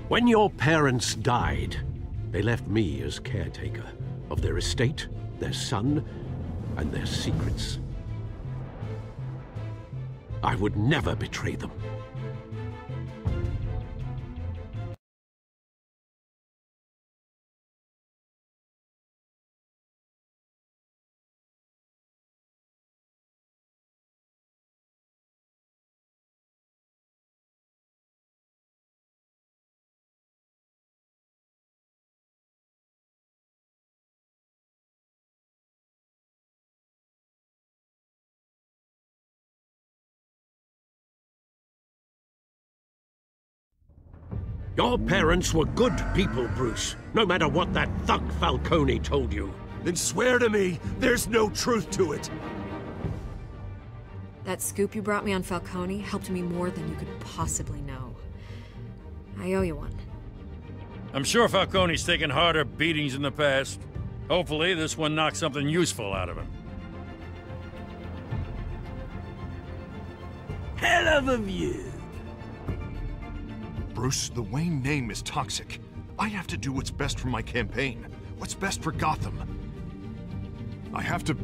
When your parents died, they left me as caretaker of their estate, their son, and their secrets. I would never betray them. Your parents were good people, Bruce, no matter what that thug Falcone told you. Then swear to me there's no truth to it. That scoop you brought me on Falcone helped me more than you could possibly know. I owe you one. I'm sure Falcone's taken harder beatings in the past. Hopefully this one knocks something useful out of him. Hell of a view. Bruce, the Wayne name is toxic. I have to do what's best for my campaign. What's best for Gotham. I have to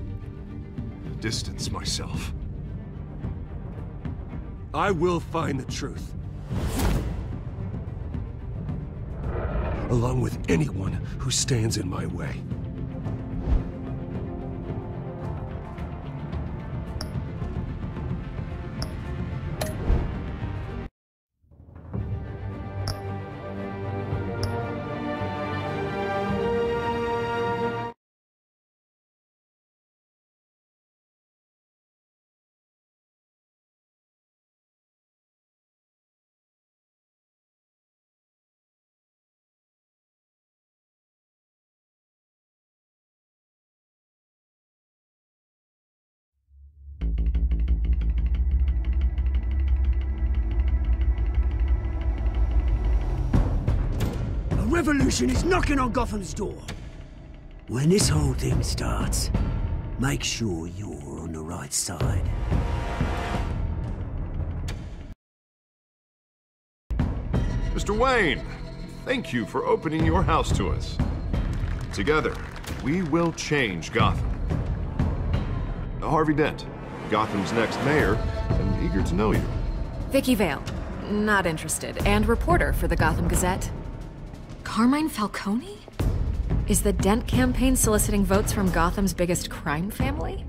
distance myself. I will find the truth. Along with anyone who stands in my way. Revolution is knocking on Gotham's door. When this whole thing starts, make sure you're on the right side. Mr. Wayne, thank you for opening your house to us. Together, we will change Gotham. Harvey Dent, Gotham's next mayor, and eager to know you. Vicky Vale, not interested, and reporter for the Gotham Gazette. Carmine Falcone? Is the Dent campaign soliciting votes from Gotham's biggest crime family?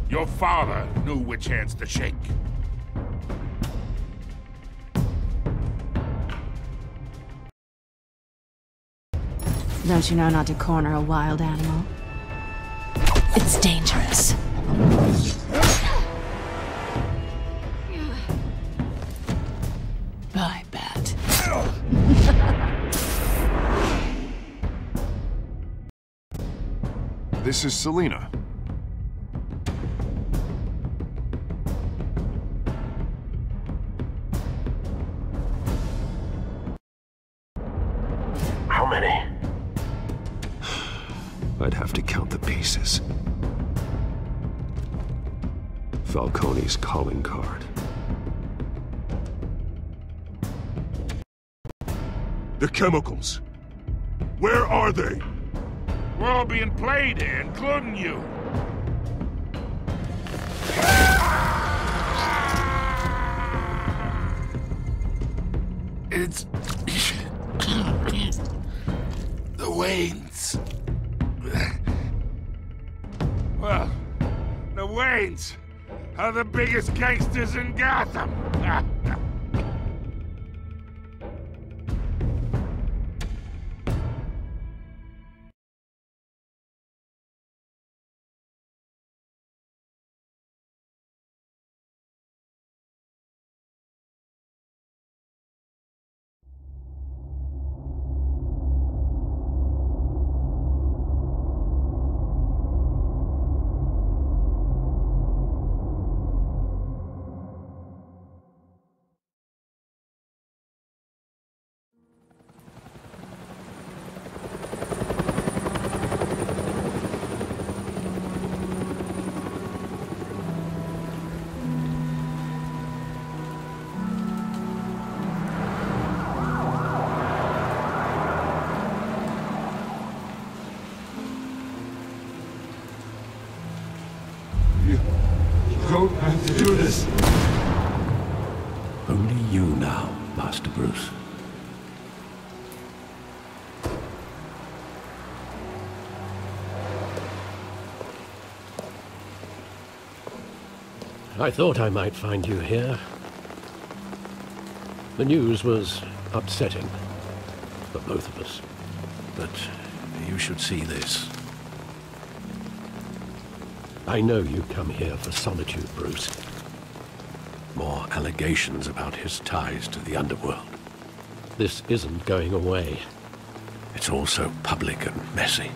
Your father knew which hands to shake. Don't you know not to corner a wild animal? It's dangerous. Bye, Bat. This is Selina. How many? I'd have to count the pieces. Falcone's calling card. The chemicals. Where are they? We're all being played here, including you. It's... the Waynes. Well, the Waynes are the biggest gangsters in Gotham. You don't have to do this. Only you now, Master Bruce. I thought I might find you here. The news was upsetting for both of us. But you should see this. I know you come here for solitude, Bruce. More allegations about his ties to the underworld. This isn't going away. It's all so public and messy.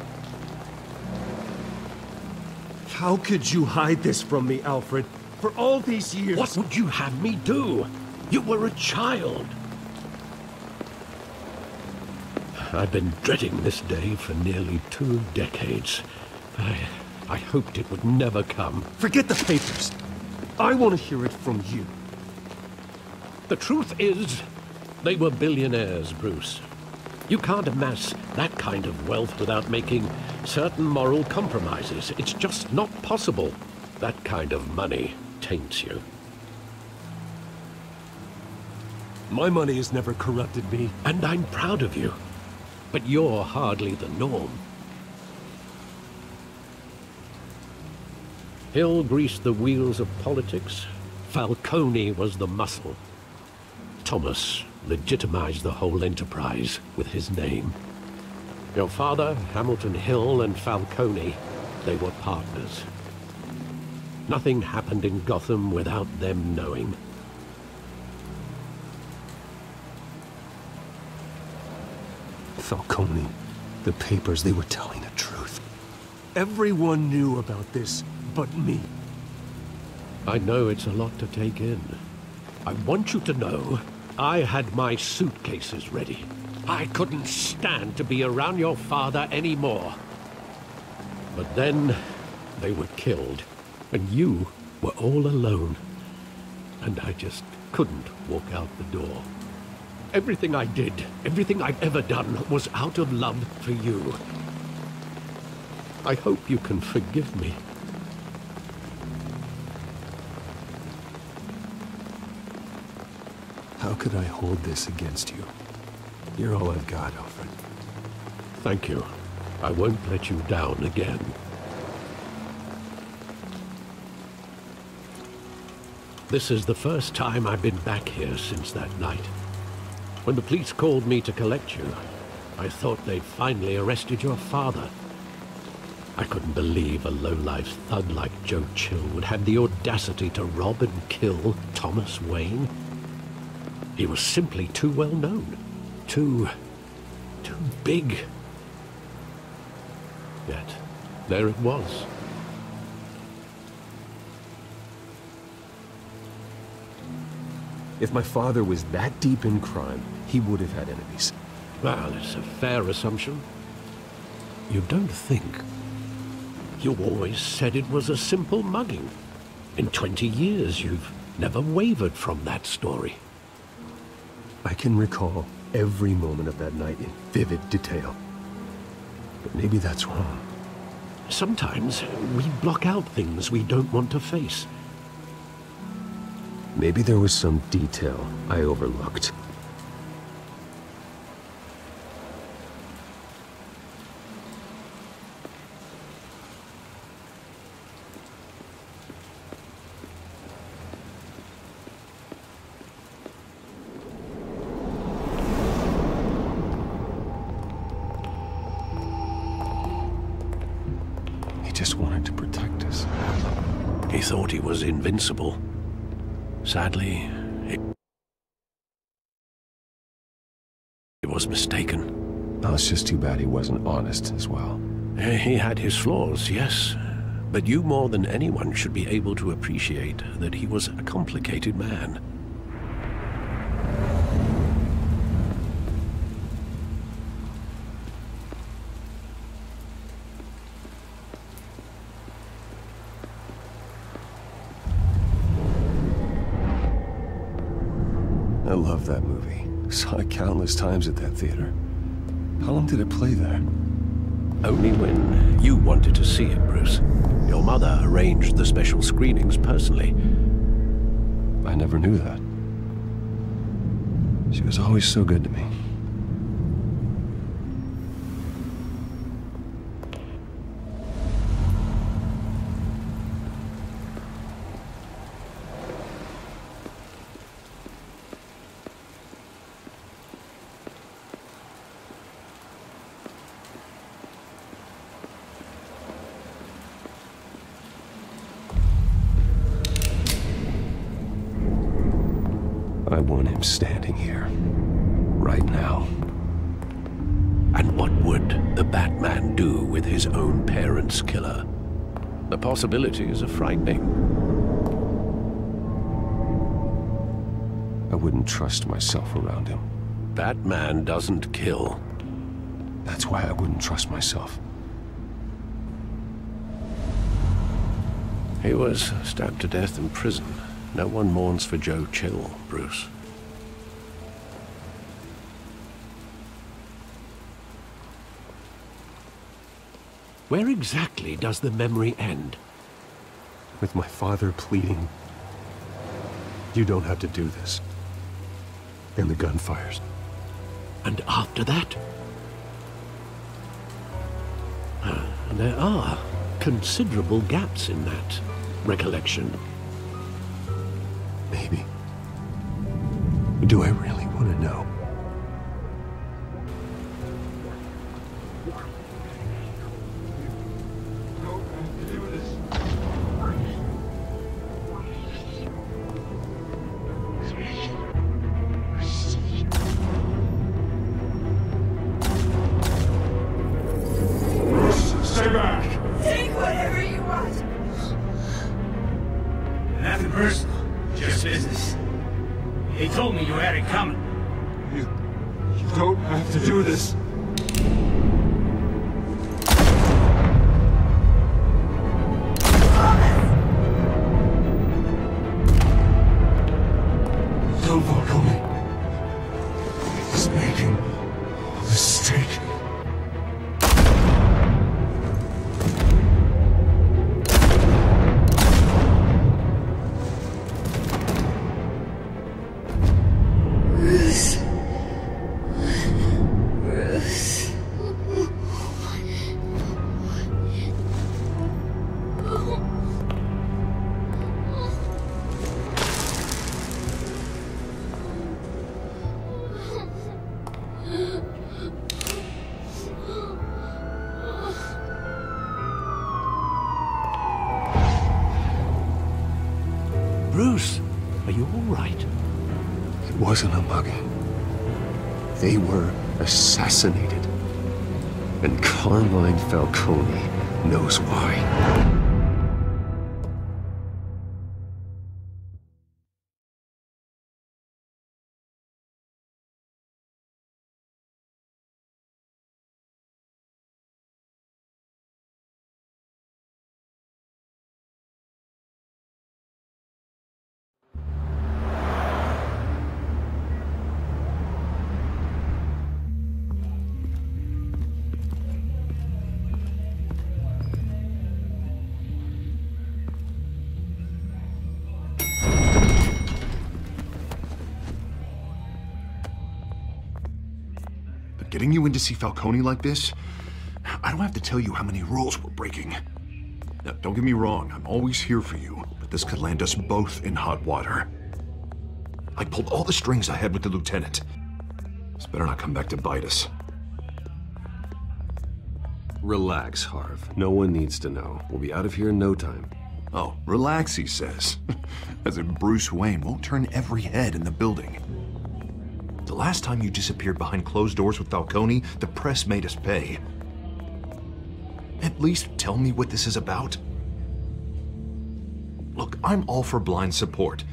How could you hide this from me, Alfred? For all these years... What would you have me do? You were a child. I've been dreading this day for nearly 2 decades. I hoped it would never come. Forget the papers. I want to hear it from you. The truth is, they were billionaires, Bruce. You can't amass that kind of wealth without making certain moral compromises. It's just not possible. That kind of money taints you. My money has never corrupted me. And I'm proud of you. But you're hardly the norm. Hill greased the wheels of politics. Falcone was the muscle. Thomas legitimized the whole enterprise with his name. Your father, Hamilton Hill, and Falcone, they were partners. Nothing happened in Gotham without them knowing. Falcone, the papers, they were telling the truth. Everyone knew about this but me. I know it's a lot to take in. I want you to know I had my suitcases ready. I couldn't stand to be around your father anymore. But then they were killed, and you were all alone. And I just couldn't walk out the door. Everything I did, everything I've ever done, was out of love for you. I hope you can forgive me. How could I hold this against you? You're all I've got, Alfred. Thank you. I won't let you down again. This is the first time I've been back here since that night. When the police called me to collect you, I thought they'd finally arrested your father. I couldn't believe a low-life thug like Joe Chill would have the audacity to rob and kill Thomas Wayne. He was simply too well known. Too big. Yet, there it was. If my father was that deep in crime, he would have had enemies. Well, it's a fair assumption. You don't think. You always said it was a simple mugging. In 20 years, you've never wavered from that story. I can recall every moment of that night in vivid detail. But maybe that's wrong. Sometimes we block out things we don't want to face. Maybe there was some detail I overlooked. He just wanted to protect us. He thought he was invincible. Sadly, he was mistaken. Well, it's just too bad he wasn't honest as well. He had his flaws, yes. But you more than anyone should be able to appreciate that he was a complicated man. I love that movie. Saw it countless times at that theater. How long did it play there? Only when you wanted to see it, Bruce. Your mother arranged the special screenings personally. I never knew that. She was always so good to me. I want him standing here, right now. And what would the Batman do with his own parents' killer? The possibilities are frightening. I wouldn't trust myself around him. Batman doesn't kill. That's why I wouldn't trust myself. He was stabbed to death in prison. No one mourns for Joe Chill, Bruce. Where exactly does the memory end? With my father pleading, "You don't have to do this." And the gun fires. And after that? There are considerable gaps in that recollection. Maybe. Do I really want to know? Stay back! Take whatever you want. Nothing personal, just business. He told me you had it coming. You don't have to do this. Don't follow me. He's making a mistake. Bruce. Bruce. Bruce, are you all right? It wasn't a mugging. They were assassinated. And Carmine Falcone knows why. Getting you in to see Falcone like this? I don't have to tell you how many rules we're breaking. Now, don't get me wrong, I'm always here for you, but this could land us both in hot water. I pulled all the strings I had with the lieutenant. This better not come back to bite us. Relax, Harv. No one needs to know. We'll be out of here in no time. Oh, relax, he says. As if Bruce Wayne won't turn every head in the building. The last time you disappeared behind closed doors with Falcone, the press made us pay. At least tell me what this is about. Look, I'm all for blind support,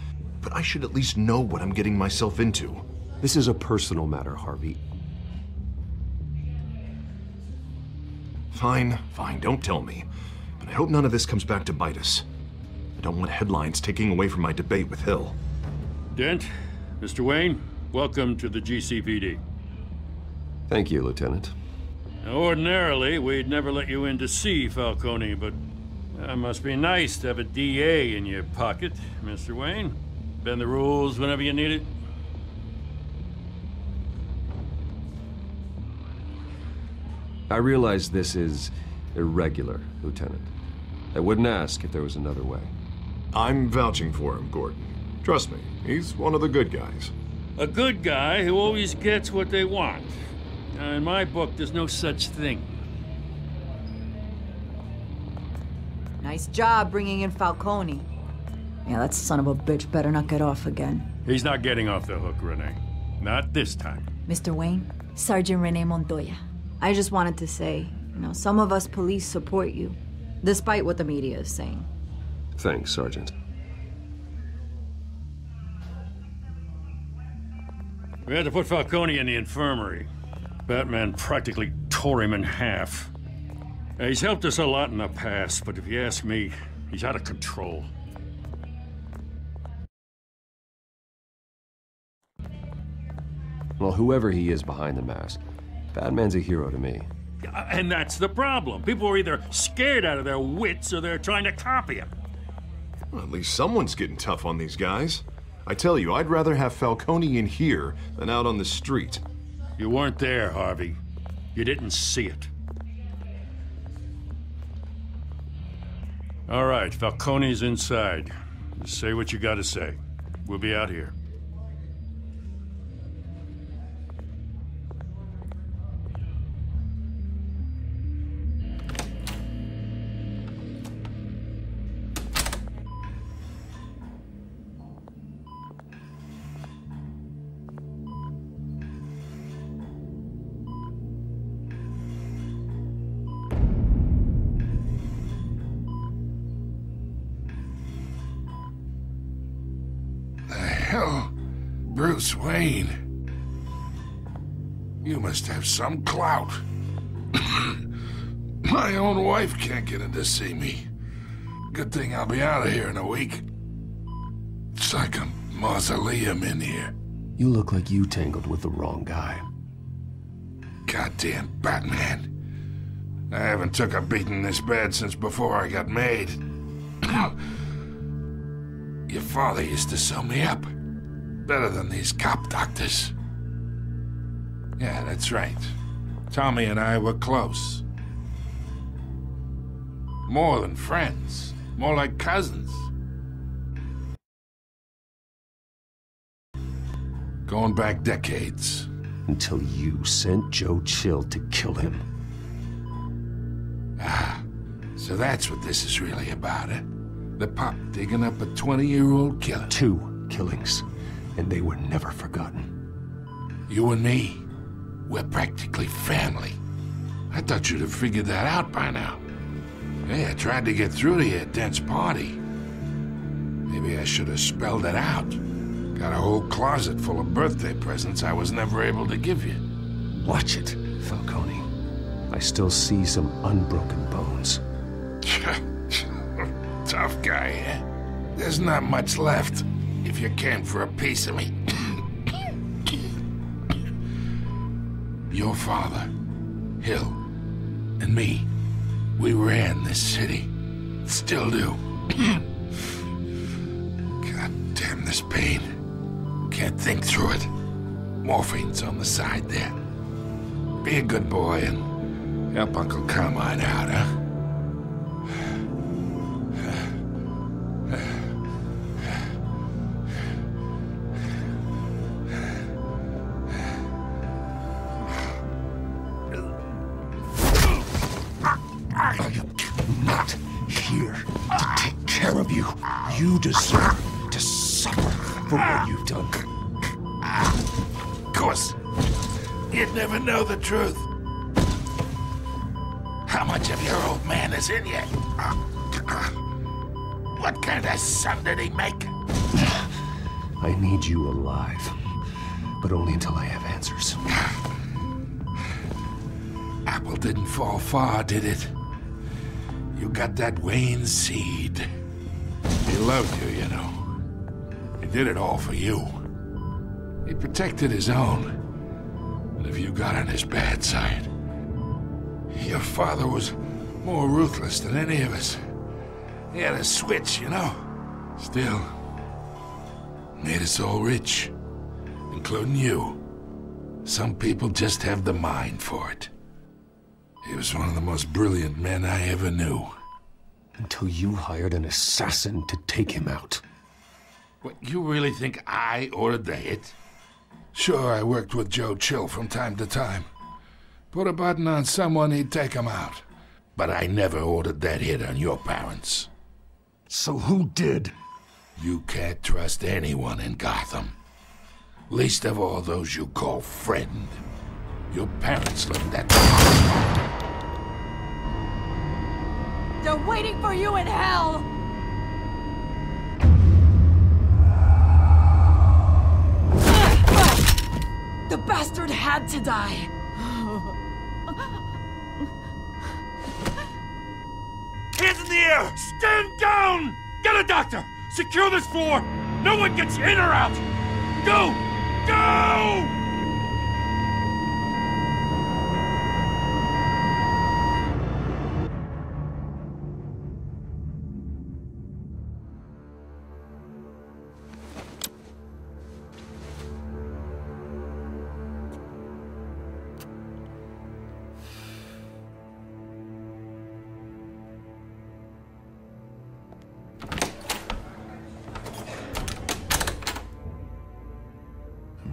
but I should at least know what I'm getting myself into. This is a personal matter, Harvey. Fine, don't tell me. But I hope none of this comes back to bite us. I don't want headlines taking away from my debate with Hill. Dent, Mr. Wayne, welcome to the GCPD. Thank you, Lieutenant. Now, ordinarily, we'd never let you in to see Falcone, but it must be nice to have a DA in your pocket, Mr. Wayne. Bend the rules whenever you need it. I realize this is irregular, Lieutenant. I wouldn't ask if there was another way. I'm vouching for him, Gordon. Trust me, he's one of the good guys. A good guy who always gets what they want. Now, in my book, there's no such thing. Nice job bringing in Falcone. Yeah, that son of a bitch better not get off again. He's not getting off the hook, Renee. Not this time. Mr. Wayne, Sergeant Renee Montoya. I just wanted to say, some of us police support you, despite what the media is saying. Thanks, Sergeant. We had to put Falcone in the infirmary. Batman practically tore him in half. He's helped us a lot in the past, but if you ask me, he's out of control. Well, whoever he is behind the mask, Batman's a hero to me. And that's the problem. People are either scared out of their wits or they're trying to copy him. Well, at least someone's getting tough on these guys. I tell you, I'd rather have Falcone in here than out on the street. You weren't there, Harvey. You didn't see it. All right, Falcone's inside. Just say what you gotta say. We'll be out here. Bruce Wayne. You must have some clout. My own wife can't get in to see me. Good thing I'll be out of here in a week. It's like a mausoleum in here. You look like you tangled with the wrong guy. Goddamn Batman. I haven't took a beating this bad since before I got made. Your father used to sew me up. Better than these cop doctors. Yeah, that's right. Tommy and I were close. More than friends. More like cousins. Going back decades. Until you sent Joe Chill to kill him. Ah, so that's what this is really about, eh? The pup digging up a 20-year-old killer. 2 killings. And they were never forgotten. You and me, we're practically family. I thought you'd have figured that out by now. Hey, I tried to get through to you at Dent's party. Maybe I should have spelled it out. Got a whole closet full of birthday presents I was never able to give you. Watch it, Falcone. I still see some unbroken bones. Tough guy, eh? There's not much left. If you came for a piece of me. Your father, Hill, and me, we ran this city. Still do. God damn this pain. Can't think through it. Morphine's on the side there. Be a good boy and help Uncle Carmine out, huh? You deserve to suffer for what you've done. Of course. You'd never know the truth. How much of your old man is in you? What kind of son did he make? I need you alive, but only until I have answers. Apple didn't fall far, did it? You got that Wayne seed. He loved you, you know. He did it all for you. He protected his own. And if you got on his bad side, Your father was more ruthless than any of us. He had a switch, you know? Still, made us all rich, including you. Some people just have the mind for it. He was one of the most brilliant men I ever knew. Until you hired an assassin to take him out. What, you really think I ordered the hit? Sure, I worked with Joe Chill from time to time. Put a button on someone, he'd take him out. But I never ordered that hit on your parents. So who did? You can't trust anyone in Gotham. Least of all those you call friend. Your parents learned that. They're waiting for you in hell! The bastard had to die! Hands in the air! Stand down! Get a doctor! Secure this floor! No one gets in or out! Go! Go!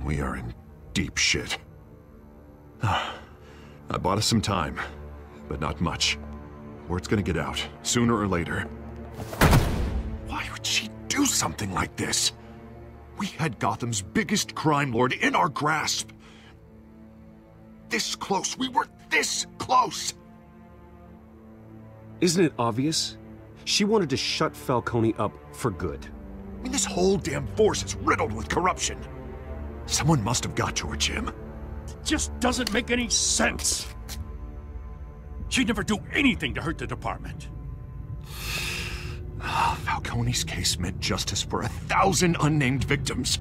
We are in deep shit. I bought us some time, but not much. Word's gonna get out, sooner or later. Why would she do something like this? We had Gotham's biggest crime lord in our grasp. This close, we were this close! Isn't it obvious? She wanted to shut Falcone up for good. I mean, this whole damn force is riddled with corruption. Someone must have got to her, Jim. It just doesn't make any sense. She'd never do anything to hurt the department. Falcone's case meant justice for 1,000 unnamed victims.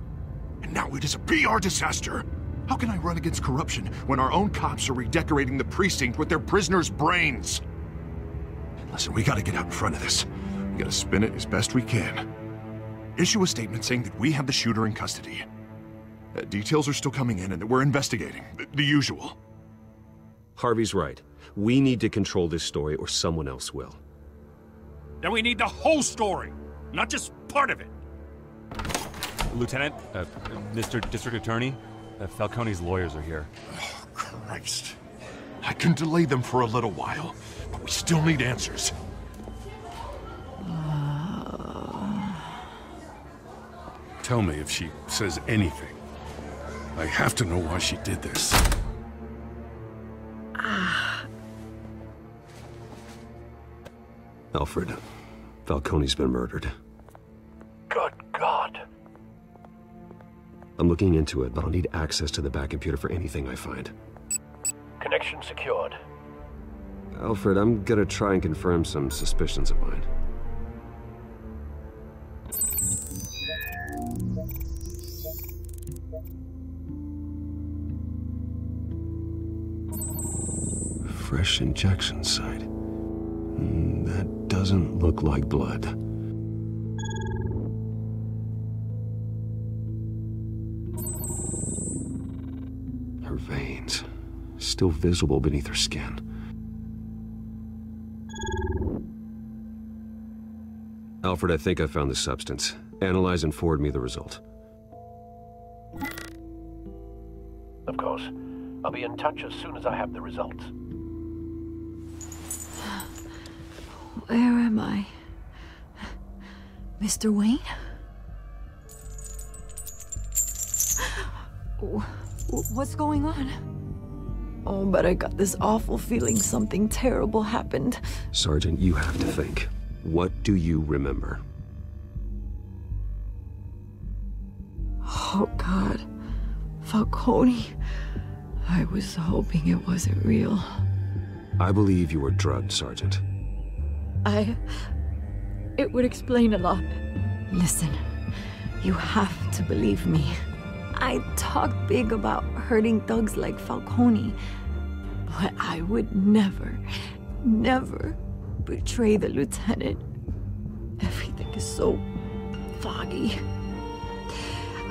And now it is a PR disaster. How can I run against corruption when our own cops are redecorating the precinct with their prisoners' brains? Listen, we gotta get out in front of this. We gotta spin it as best we can. Issue a statement saying that we have the shooter in custody. Details are still coming in and that we're investigating. The usual. Harvey's right. We need to control this story or someone else will. Then we need the whole story, not just part of it. Lieutenant, Mr. District Attorney, Falcone's lawyers are here. Oh, Christ. I can delay them for a little while, but we still need answers. Tell me if she says anything. I have to know why she did this. Alfred, Falcone's been murdered. Good God. I'm looking into it, but I'll need access to the back computer for anything I find. Connection secured. Alfred, I'm gonna try and confirm some suspicions of mine. Fresh injection site. That doesn't look like blood. Her veins, still visible beneath her skin. Alfred, I think I found the substance. Analyze and forward me the result. Of course. I'll be in touch as soon as I have the results. Where am I? Mr. Wayne? What's going on? Oh, but I got this awful feeling something terrible happened. Sergeant, you have to think. What do you remember? Oh, God. Falcone. I was hoping it wasn't real. I believe you were drugged, Sergeant. It would explain a lot. Listen, you have to believe me. I talk big about hurting thugs like Falcone. But I would never, never betray the lieutenant. Everything is so foggy.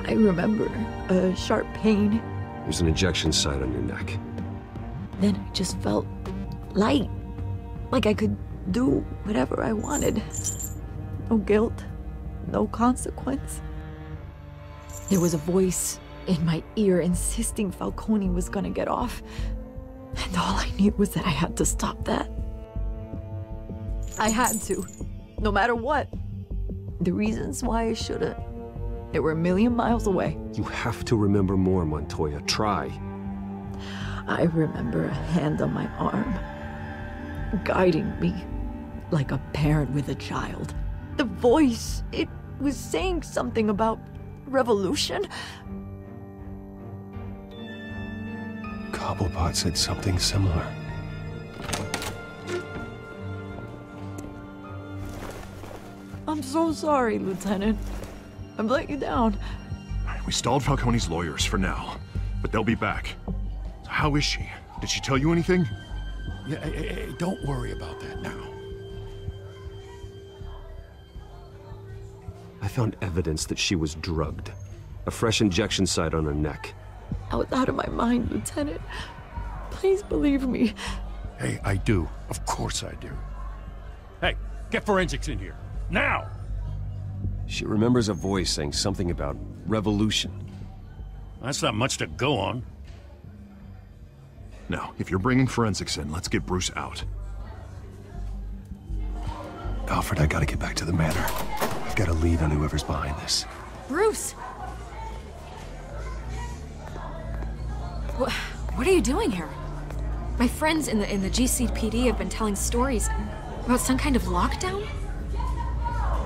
I remember a sharp pain. There's an injection site on your neck. Then I just felt light. Like I could do whatever I wanted. No guilt, no consequence. There was a voice in my ear insisting Falcone was gonna get off. And all I knew was that I had to stop that. I had to, no matter what. The reasons why I shouldn't, they were a million miles away. You have to remember more, Montoya. Try. I remember a hand on my arm, guiding me like a parent with a child. The voice, it was saying something about revolution. Cobblepot said something similar. I'm so sorry, Lieutenant. I've let you down. We stalled Falcone's lawyers for now, but they'll be back. So how is she? Did she tell you anything? Yeah, hey, don't worry about that now. I found evidence that she was drugged. A fresh injection site on her neck. I was out of my mind, Lieutenant. Please believe me. Hey, I do. Of course I do. Hey, get forensics in here. Now! She remembers a voice saying something about revolution. That's not much to go on. Now, if you're bringing forensics in, let's get Bruce out. Alfred, I gotta get back to the manor. I've got a lead on whoever's behind this. Bruce! What are you doing here? My friends in the GCPD have been telling stories about some kind of lockdown?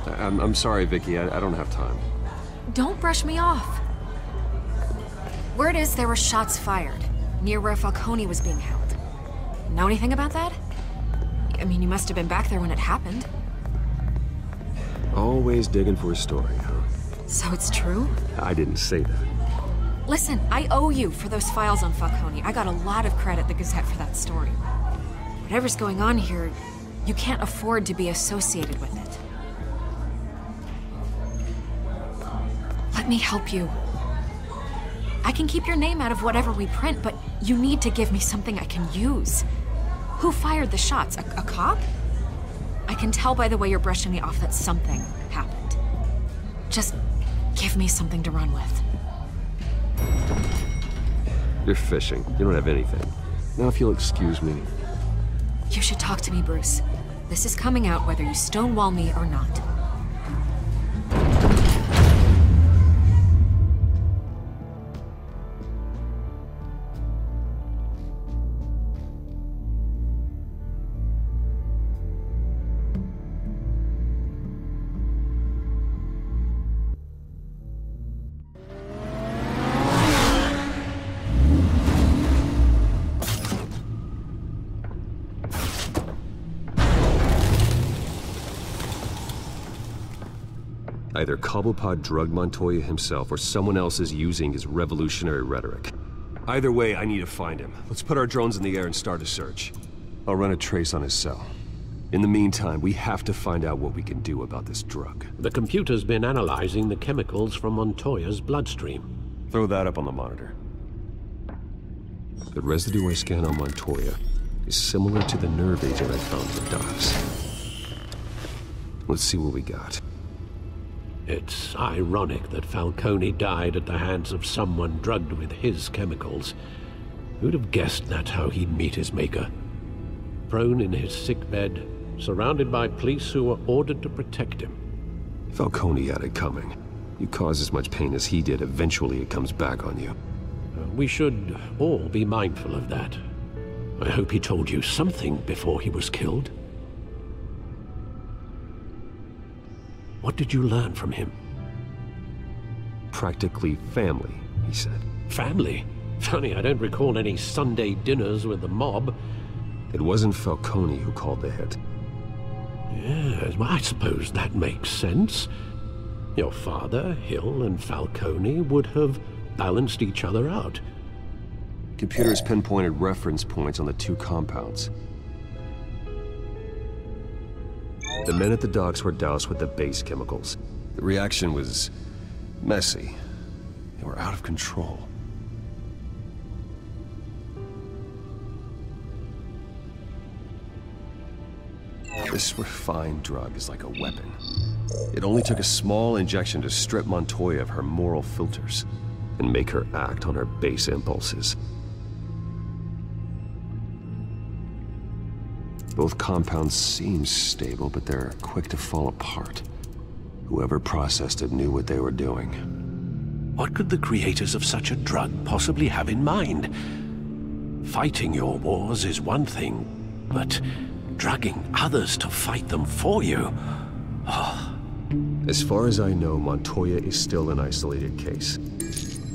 I'm sorry, Vicky. I don't have time. Don't brush me off. Word is there were shots fired near where Falcone was being held. Know anything about that? I mean, you must have been back there when it happened. Always digging for a story, huh? So it's true? I didn't say that. Listen, I owe you for those files on Falcone. I got a lot of credit at the Gazette for that story. Whatever's going on here, you can't afford to be associated with it. Let me help you. I can keep your name out of whatever we print, but you need to give me something I can use. Who fired the shots? A cop? I can tell by the way you're brushing me off that something happened. Just give me something to run with. You're fishing. You don't have anything. Now if you'll excuse me. You should talk to me, Bruce. This is coming out whether you stonewall me or not. Either Cobblepot drugged Montoya himself or someone else is using his revolutionary rhetoric. Either way, I need to find him. Let's put our drones in the air and start a search. I'll run a trace on his cell. In the meantime, we have to find out what we can do about this drug. The computer's been analyzing the chemicals from Montoya's bloodstream. Throw that up on the monitor. The residue I scan on Montoya is similar to the nerve agent I found with Dobbs. Let's see what we got. It's ironic that Falcone died at the hands of someone drugged with his chemicals. Who'd have guessed that's how he'd meet his maker? Prone in his sickbed, surrounded by police who were ordered to protect him. Falcone had it coming. You cause as much pain as he did, eventually it comes back on you. We should all be mindful of that. I hope he told you something before he was killed. What did you learn from him? Practically family, he said. Family? Funny, I don't recall any Sunday dinners with the mob. It wasn't Falcone who called the hit. Yes, well, I suppose that makes sense. Your father, Hill, and Falcone would have balanced each other out. Computers pinpointed reference points on the two compounds. The men at the docks were doused with the base chemicals. The reaction was messy. They were out of control. This refined drug is like a weapon. It only took a small injection to strip Montoya of her moral filters and make her act on her base impulses. Both compounds seem stable, but they're quick to fall apart. Whoever processed it knew what they were doing. What could the creators of such a drug possibly have in mind? Fighting your wars is one thing, but drugging others to fight them for you? Oh. As far as I know, Montoya is still an isolated case.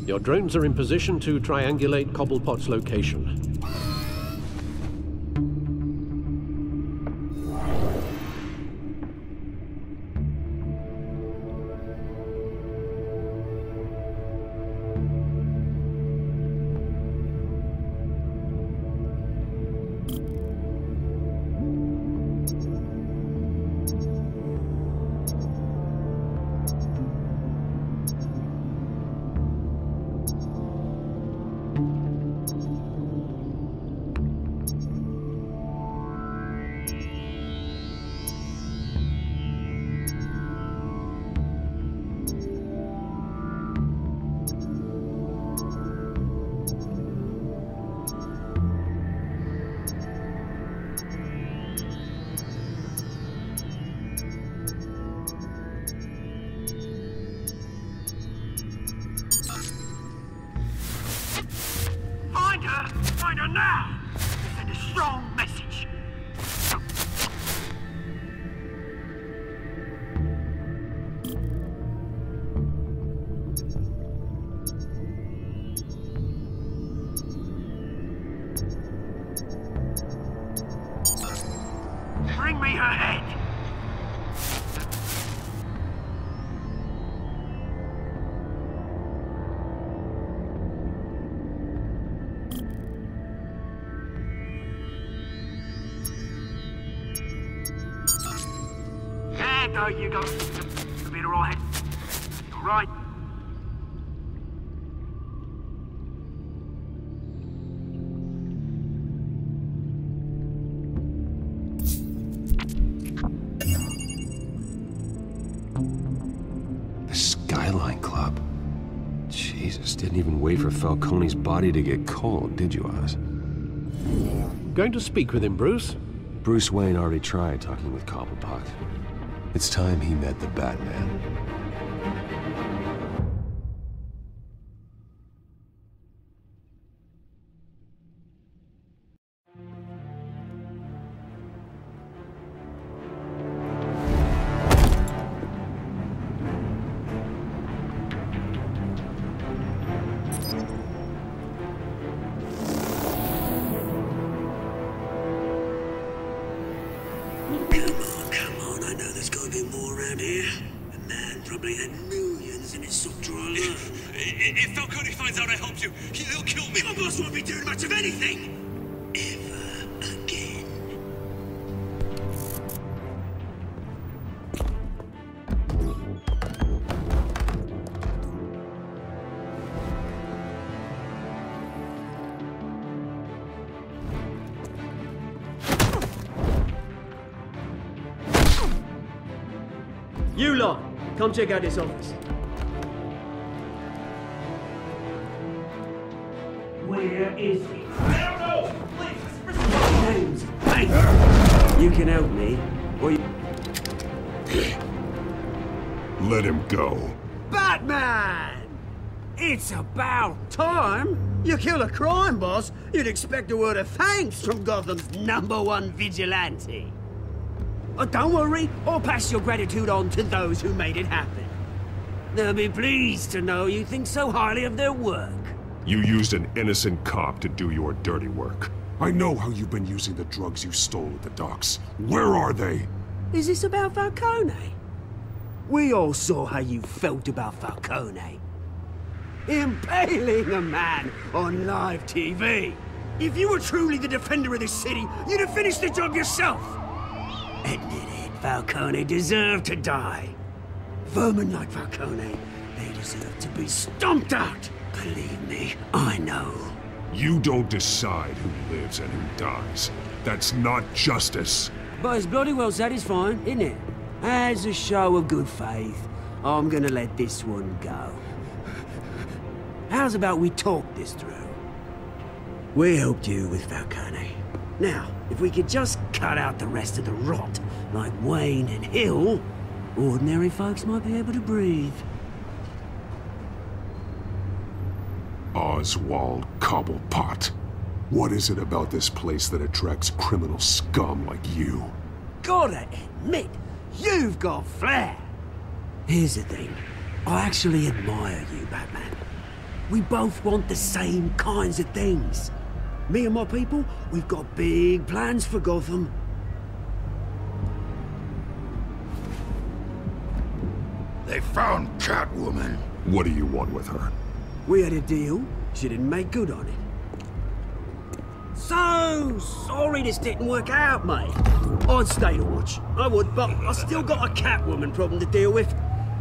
Your drones are in position to triangulate Cobblepot's location. Find her now! Send a strong message. Bring me her head! There you go. You'll be alright. Alright. The Skyline Club. Jesus, didn't even wait for Falcone's body to get cold, did you, Oz? Going to speak with him, Bruce? Bruce Wayne already tried talking with Cobblepot. It's time he met the Batman. If Falcone finds out I helped you, he'll kill me. My boss won't be doing much of anything. Ever again. You lot, come check out this office. Where is he? I don't know! Please, James, hey! You can help me, or you... Let him go. Batman! It's about time! You kill a crime boss, you'd expect a word of thanks from Gotham's #1 vigilante. Oh, don't worry, I'll pass your gratitude on to those who made it happen. They'll be pleased to know you think so highly of their work. You used an innocent cop to do your dirty work. I know how you've been using the drugs you stole at the docks. Where are they? Is this about Falcone? We all saw how you felt about Falcone. Impaling a man on live TV. If you were truly the defender of this city, you'd have finished the job yourself. Admit it, Falcone deserved to die. Vermin like Falcone, they deserve to be stomped out. Believe me, I know. You don't decide who lives and who dies. That's not justice. But it's bloody well satisfying, isn't it? As a show of good faith, I'm gonna let this one go. How's about we talk this through? We helped you with Falcone. Now, if we could just cut out the rest of the rot, like Wayne and Hill, ordinary folks might be able to breathe. Oswald Cobblepot. What is it about this place that attracts criminal scum like you? Gotta admit, you've got flair. Here's the thing. I actually admire you, Batman. We both want the same kinds of things. Me and my people, we've got big plans for Gotham. They found Catwoman. What do you want with her? We had a deal. She didn't make good on it. So sorry this didn't work out, mate. I'd stay to watch. I would, but I still got a Catwoman problem to deal with.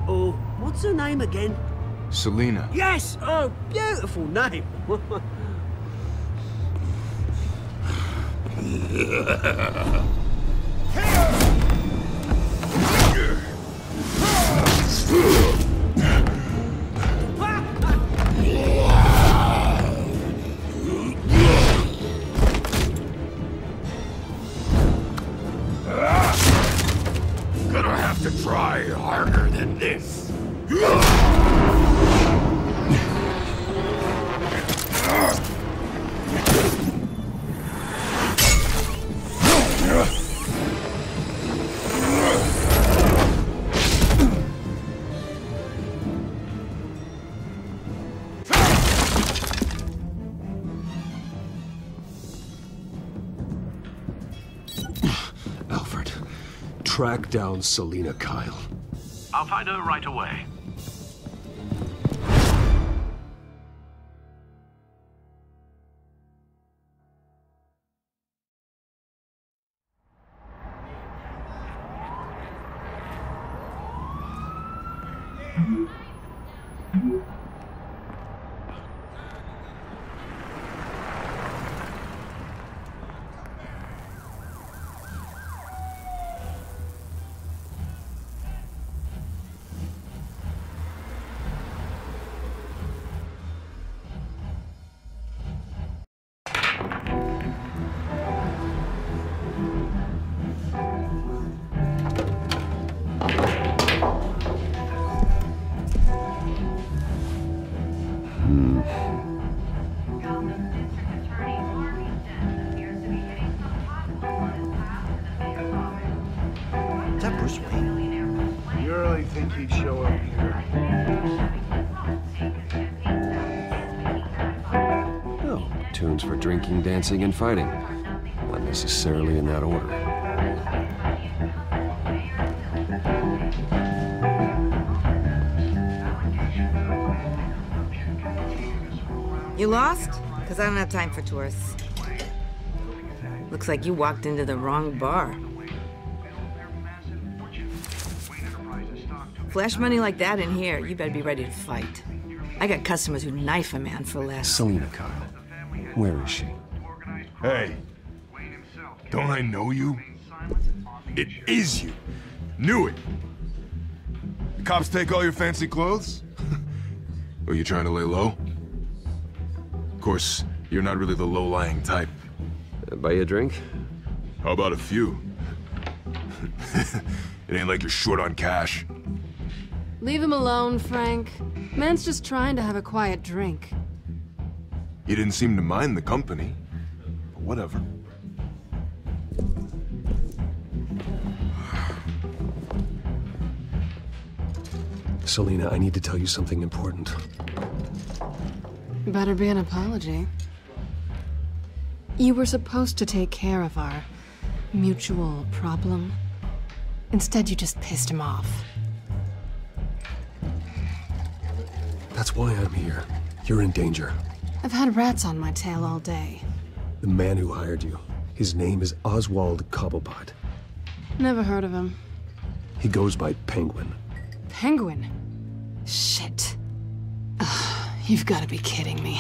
Oh, what's her name again? Selina. Yes! Oh, beautiful name. Gonna have to try harder than this. Alfred, track down Selina Kyle. I'll find her right away. Tunes for drinking, dancing, and fighting. Not necessarily in that order. You lost? Because I don't have time for tourists. Looks like you walked into the wrong bar. Flash money like that in here, you better be ready to fight. I got customers who knife a man for less. Selina Kyle. Where is she? Hey, don't I know you? It is you. Knew it. The cops take all your fancy clothes? Are you trying to lay low? Of course, you're not really the low-lying type. Buy you a drink? How about a few? It ain't like you're short on cash. Leave him alone, Frank. Man's just trying to have a quiet drink. You didn't seem to mind the company. But whatever. Selina, I need to tell you something important. Better be an apology. You were supposed to take care of our mutual problem. Instead, you just pissed him off. That's why I'm here. You're in danger. I've had rats on my tail all day. The man who hired you, his name is Oswald Cobblepot. Never heard of him. He goes by Penguin. Penguin? Shit. Ugh, you've got to be kidding me.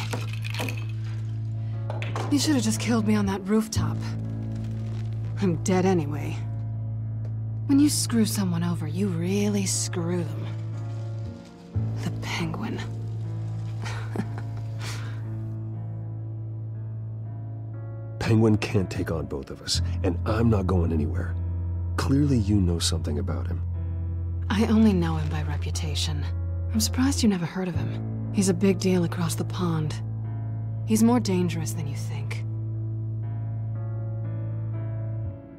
You should have just killed me on that rooftop. I'm dead anyway. When you screw someone over, you really screw them. The Penguin. Penguin can't take on both of us, and I'm not going anywhere. Clearly you know something about him. I only know him by reputation. I'm surprised you never heard of him. He's a big deal across the pond. He's more dangerous than you think.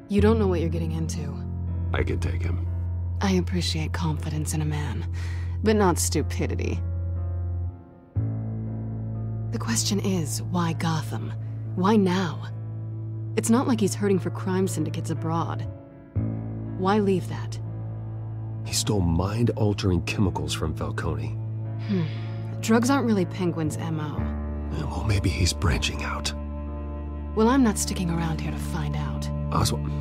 You don't know what you're getting into. I can take him. I appreciate confidence in a man, but not stupidity. The question is, why Gotham? Why now? It's not like he's hurting for crime syndicates abroad. Why leave that? He stole mind-altering chemicals from Falcone. Drugs aren't really Penguin's MO. Well, maybe he's branching out. Well, I'm not sticking around here to find out. Oswald,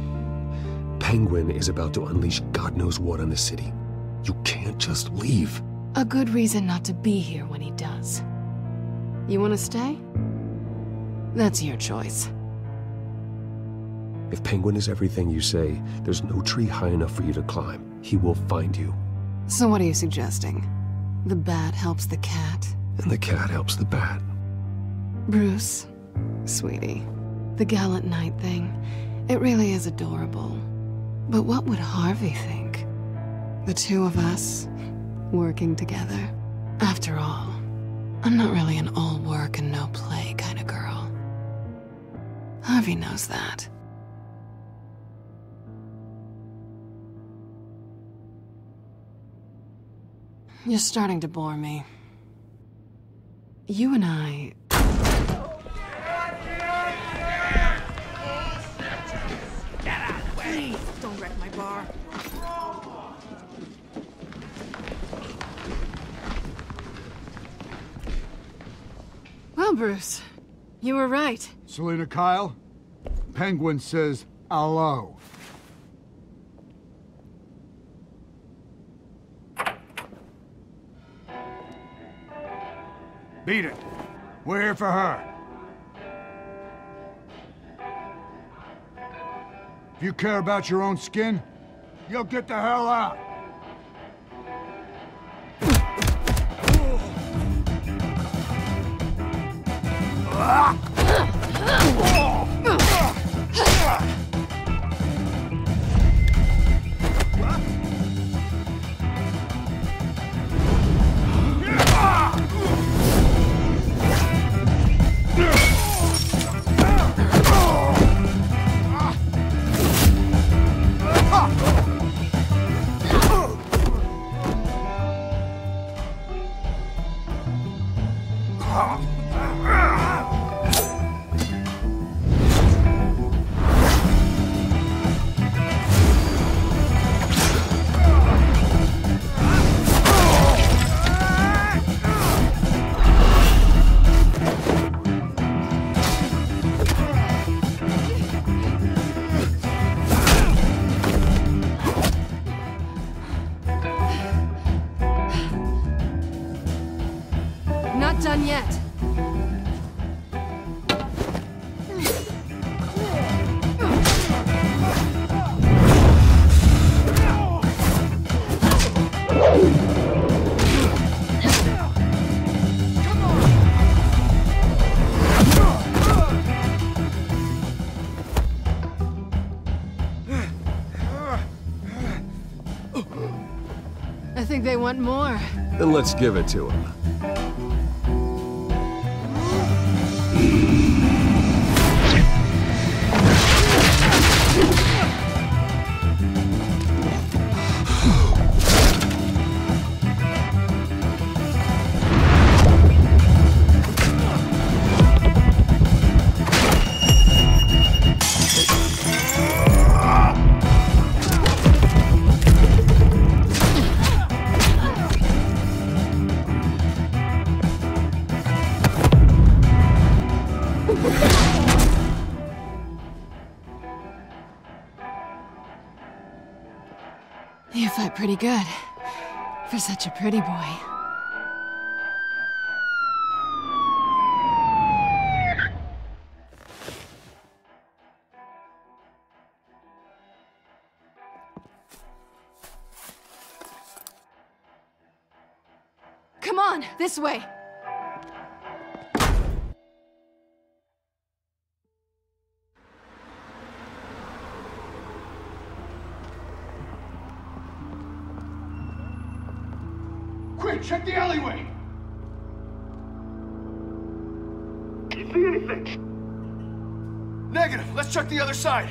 Penguin is about to unleash God knows what on the city. You can't just leave. A good reason not to be here when he does. You want to stay? That's your choice. If Penguin is everything you say, there's no tree high enough for you to climb. He will find you. So what are you suggesting? The bat helps the cat? And the cat helps the bat. Bruce, sweetie, the gallant knight thing, it really is adorable. But what would Harvey think? The two of us, working together? After all, I'm not really an all work and no play kind of girl. Harvey knows that. You're starting to bore me. You and I... Get out of the way! Please, don't wreck my bar. Well, Bruce, you were right. Selina Kyle, Penguin says hello. Beat it. We're here for her. If you care about your own skin, you'll get the hell out. Not done yet. I think they want more. Then let's give it to him. You fight pretty good. For such a pretty boy. Come on, this way. Quick, check the alleyway! You see anything? Negative. Let's check the other side.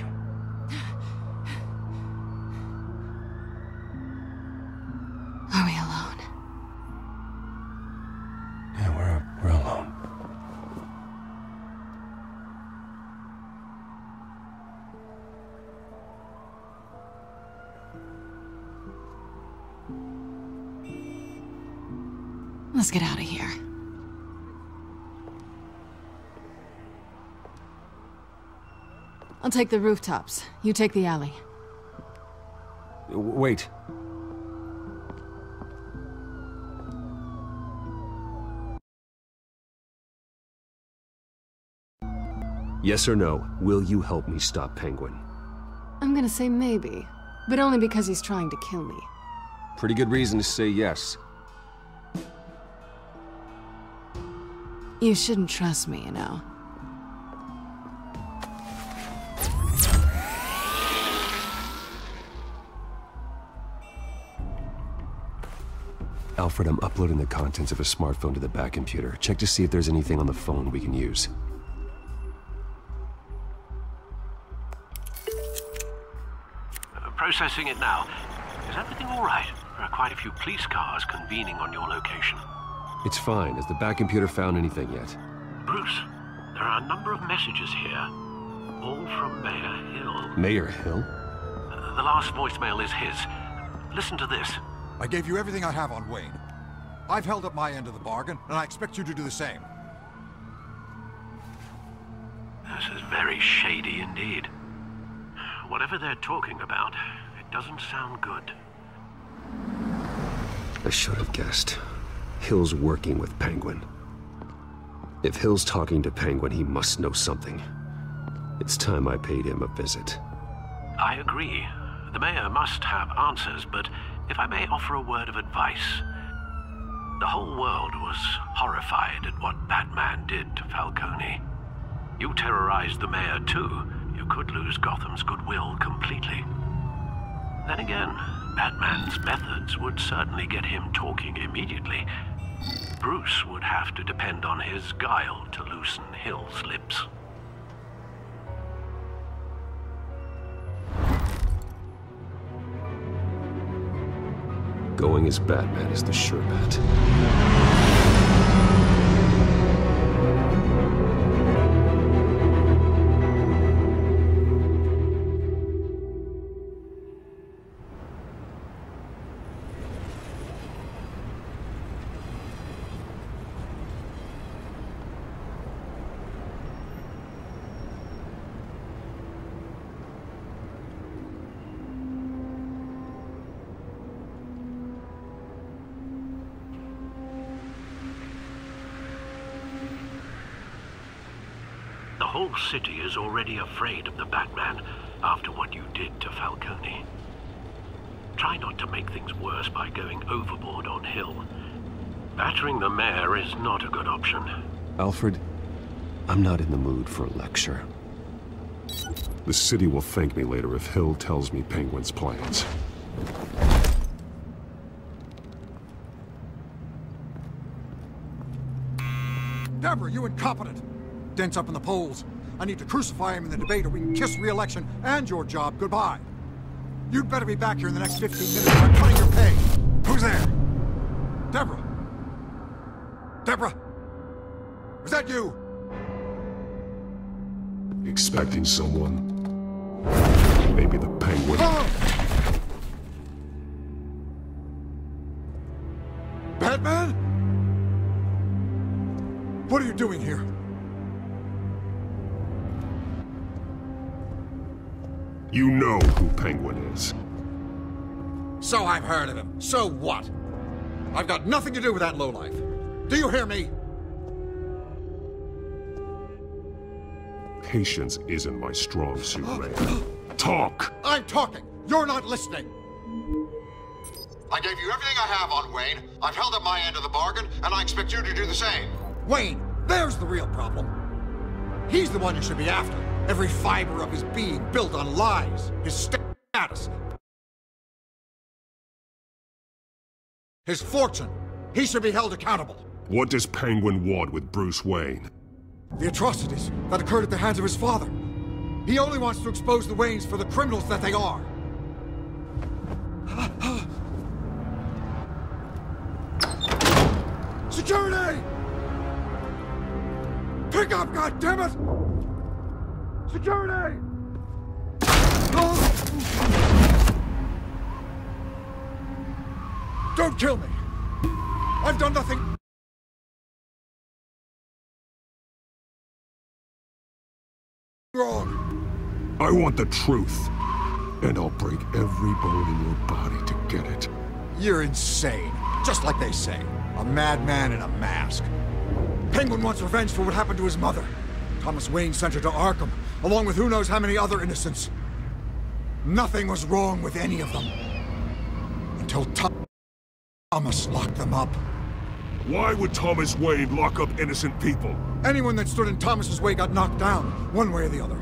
Are we alone? Yeah, we're alone. Let's get out of here. I'll take the rooftops. You take the alley. Wait. Yes or no, will you help me stop Penguin? I'm gonna say maybe, but only because he's trying to kill me. Pretty good reason to say yes. You shouldn't trust me, you know. Alfred, I'm uploading the contents of a smartphone to the back computer. Check to see if there's anything on the phone we can use. Processing it now. Is everything all right? There are quite a few police cars convening on your location. It's fine. Has the back computer found anything yet? Bruce, there are a number of messages here, all from Mayor Hill. Mayor Hill? The last voicemail is his. Listen to this. I gave you everything I have on Wayne. I've held up my end of the bargain, and I expect you to do the same. This is very shady indeed. Whatever they're talking about, it doesn't sound good. I should have guessed. Hill's working with Penguin. If Hill's talking to Penguin, he must know something. It's time I paid him a visit. I agree. The mayor must have answers, but if I may offer a word of advice. The whole world was horrified at what Batman did to Falcone. You terrorized the mayor too. You could lose Gotham's goodwill completely. Then again, Batman's methods would certainly get him talking immediately. Bruce would have to depend on his guile to loosen Hill's lips. Going as Batman is the sure bet. The whole city is already afraid of the Batman after what you did to Falcone. Try not to make things worse by going overboard on Hill. Battering the mayor is not a good option. Alfred, I'm not in the mood for a lecture. The city will thank me later if Hill tells me Penguin's plans. Deborah, you incompetent! Dent's up in the polls. I need to crucify him in the debate or we can kiss re-election and your job goodbye. You'd better be back here in the next 15 minutes or I'm cutting your pay. Who's there? Deborah? Deborah? Was that you? Expecting someone? Maybe the Penguin. Oh! Batman? What are you doing here? You know who Penguin is. So I've heard of him. So what? I've got nothing to do with that lowlife. Do you hear me? Patience isn't my strong suit, Ray. Talk! I'm talking. You're not listening. I gave you everything I have on Wayne. I've held up my end of the bargain, and I expect you to do the same. Wayne, there's the real problem. He's the one you should be after. Every fiber of his being built on lies. His status. His fortune. He should be held accountable. What does Penguin want with Bruce Wayne? The atrocities that occurred at the hands of his father. He only wants to expose the Waynes for the criminals that they are. Security! Pick up, goddammit! Security! Don't kill me! I've done nothing wrong. I want the truth, and I'll break every bone in your body to get it. You're insane. Just like they say. A madman in a mask. Penguin wants revenge for what happened to his mother. Thomas Wayne sent her to Arkham, along with who knows how many other innocents. Nothing was wrong with any of them. Until Thomas locked them up. Why would Thomas Wayne lock up innocent people? Anyone that stood in Thomas's way got knocked down, one way or the other.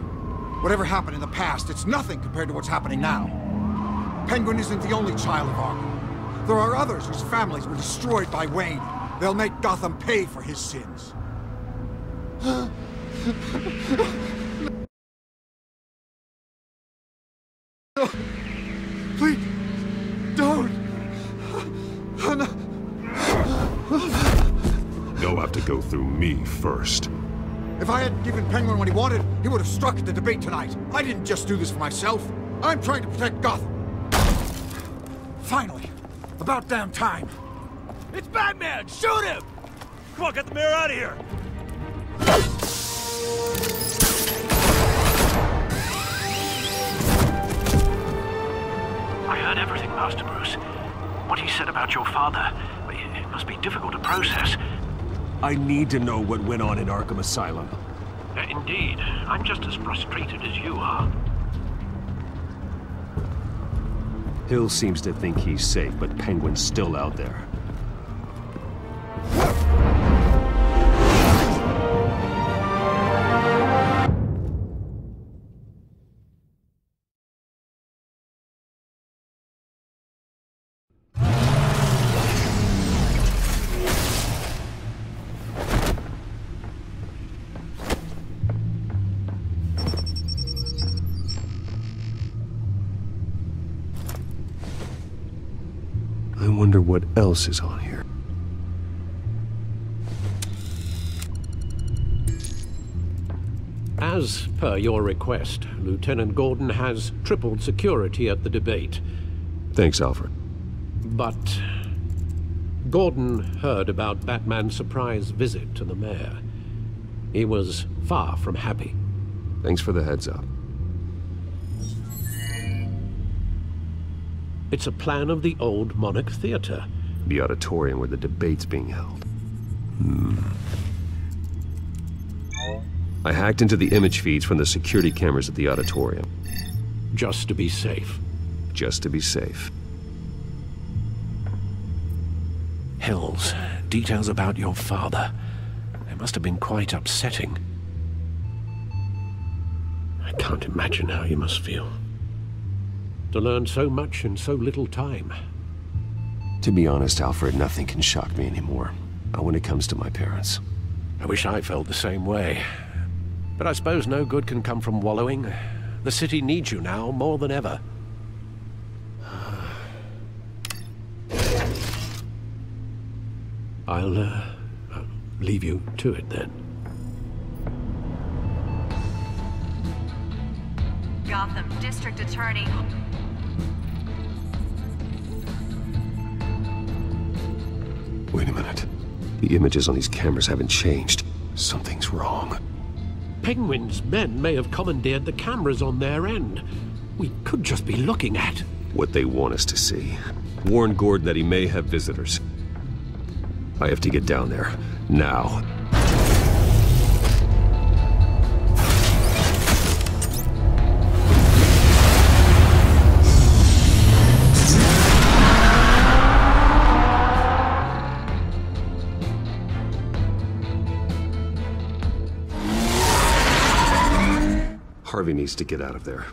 Whatever happened in the past, it's nothing compared to what's happening now. Penguin isn't the only child of Arkham. There are others whose families were destroyed by Wayne. They'll make Gotham pay for his sins. Please, don't. They'll have to go through me first. If I hadn't given Penguin what he wanted, he would have struck at the debate tonight. I didn't just do this for myself. I'm trying to protect Gotham. Finally. About damn time. It's Batman! Shoot him! Come on, get the mayor out of here! I heard everything, Master Bruce. What he said about your father, it must be difficult to process. I need to know what went on in Arkham Asylum. Indeed. I'm just as frustrated as you are. Hill seems to think he's safe, but Penguin's still out there. I wonder what else is on here. As per your request, Lieutenant Gordon has tripled security at the debate. Thanks, Alfred. But Gordon heard about Batman's surprise visit to the mayor. He was far from happy. Thanks for the heads up. It's a plan of the old Monarch Theater. The auditorium where the debate's being held. I hacked into the image feeds from the security cameras at the auditorium. Just to be safe. Just to be safe. Hills, details about your father. They must have been quite upsetting. I can't imagine how you must feel. To learn so much in so little time. To be honest, Alfred, nothing can shock me anymore. Not when it comes to my parents. I wish I felt the same way. But I suppose no good can come from wallowing. The city needs you now more than ever. I'll leave you to it then. Gotham District Attorney. Wait a minute. The images on these cameras haven't changed. Something's wrong. Penguin's men may have commandeered the cameras on their end. We could just be looking at what they want us to see. Warn Gordon that he may have visitors. I have to get down there, now. Harvey needs to get out of there.